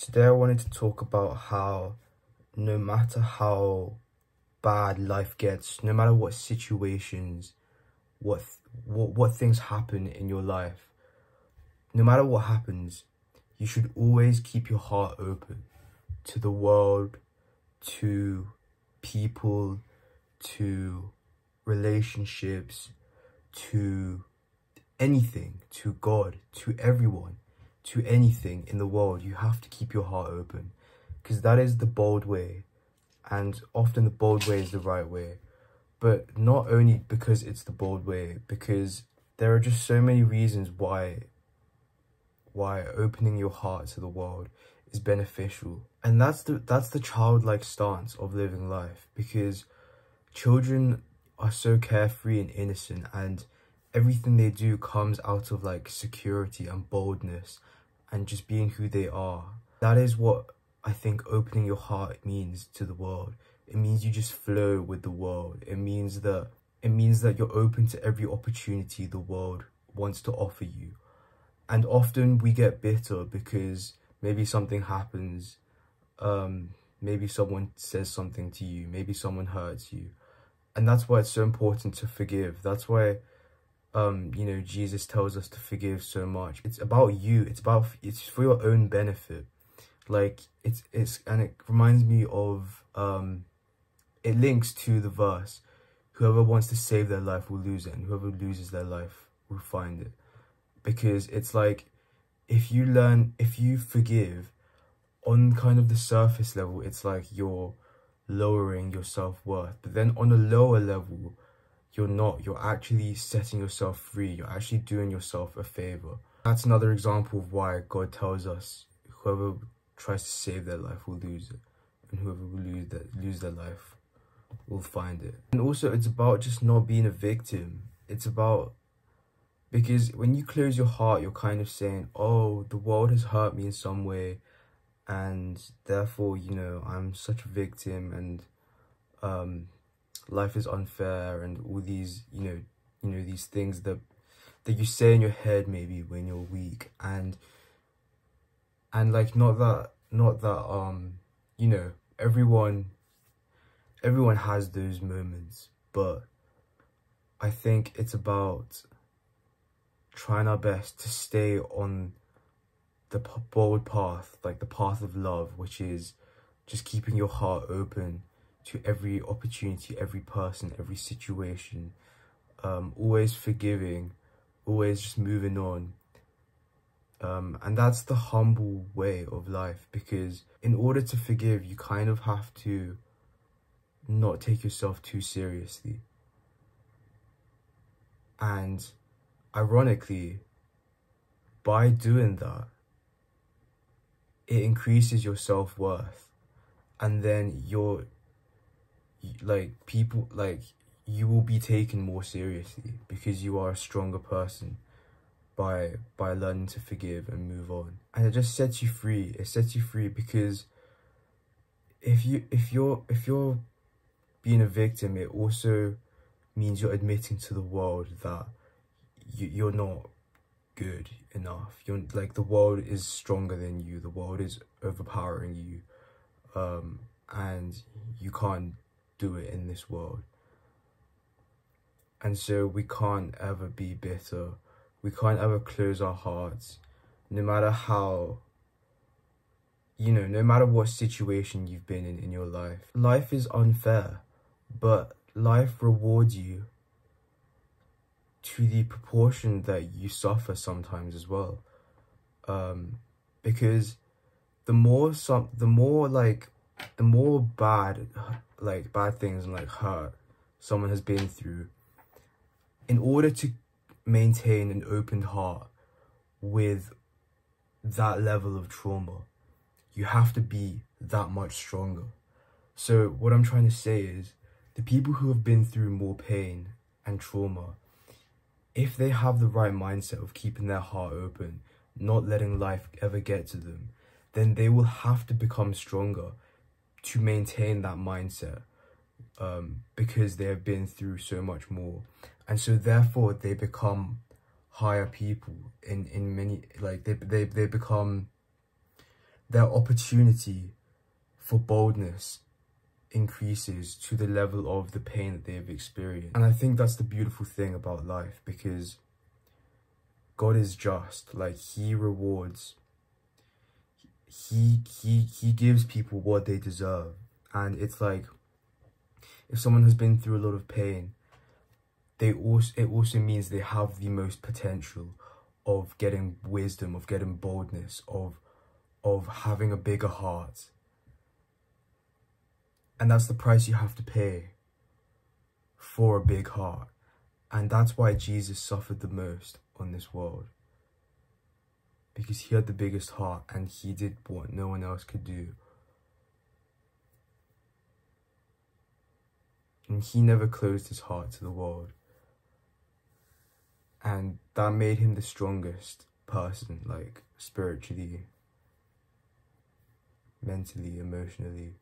Today I wanted to talk about how no matter how bad life gets, no matter what situations, what things happen in your life, no matter what happens, you should always keep your heart open to the world, to people, to relationships, to anything, to God, to everyone, to anything in the world. You have to keep your heart open, because that is the bold way, and often the bold way is the right way. But not only because it's the bold way, because there are just so many reasons why opening your heart to the world is beneficial. And that's the childlike stance of living life, because children are so carefree and innocent, and everything they do comes out of like security and boldness and just being who they are. That is what I think opening your heart means to the world. It means you just flow with the world. It means that you're open to every opportunity the world wants to offer you. And often we get bitter because maybe something happens, maybe someone says something to you, maybe someone hurts you. And that's why it's so important to forgive. That's why Jesus tells us to forgive so much. It's about you. It's for your own benefit. Like and it reminds me of it links to the verse, whoever wants to save their life will lose it, and whoever loses their life will find it. Because it's like, if you forgive on kind of the surface level, it's like you're lowering your self-worth. But then on a lower level, you're actually setting yourself free. You're actually doing yourself a favor. That's another example of why God tells us whoever tries to save their life will lose it, and whoever will lose their life will find it. And also, it's about just not being a victim. It's about, because when you close your heart, you're kind of saying, oh, the world has hurt me in some way, and therefore, I'm such a victim, and life is unfair, and all these, these things that you say in your head maybe when you're weak, and like, not that everyone has those moments, but I think it's about trying our best to stay on the bold path, like the path of love, which is just keeping your heart open to every opportunity, every person, every situation, always forgiving, always just moving on. And that's the humble way of life, because in order to forgive, you kind of have to not take yourself too seriously. And ironically, by doing that, it increases your self-worth, and then you will be taken more seriously, because you are a stronger person by learning to forgive and move on. And it just sets you free. It sets you free, because if you're being a victim, it also means you're admitting to the world that you're not good enough. You're like, the world is stronger than you. The world is overpowering you, and you can't do it in this world. And so we can't ever be bitter. We can't ever close our hearts, no matter how, no matter what situation you've been in your life. Life is unfair, but life rewards you to the proportion that you suffer sometimes as well. Because the more bad things and like hurt someone has been through, in order to maintain an open heart with that level of trauma, you have to be that much stronger. So what I'm trying to say is, the people who have been through more pain and trauma, if they have the right mindset of keeping their heart open, not letting life ever get to them, then they will have to become stronger to maintain that mindset, because they have been through so much more. And so therefore they become higher people in many, like they become their opportunity for boldness increases to the level of the pain that they have experienced. And I think that's the beautiful thing about life, because God is just. Like, he rewards, he gives people what they deserve. And it's like, if someone has been through a lot of pain, it also means they have the most potential of getting wisdom, of getting boldness, of having a bigger heart. And that's the price you have to pay for a big heart. And that's why Jesus suffered the most on this world, because he had the biggest heart and he did what no one else could do. And he never closed his heart to the world. And that made him the strongest person, like spiritually, mentally, emotionally.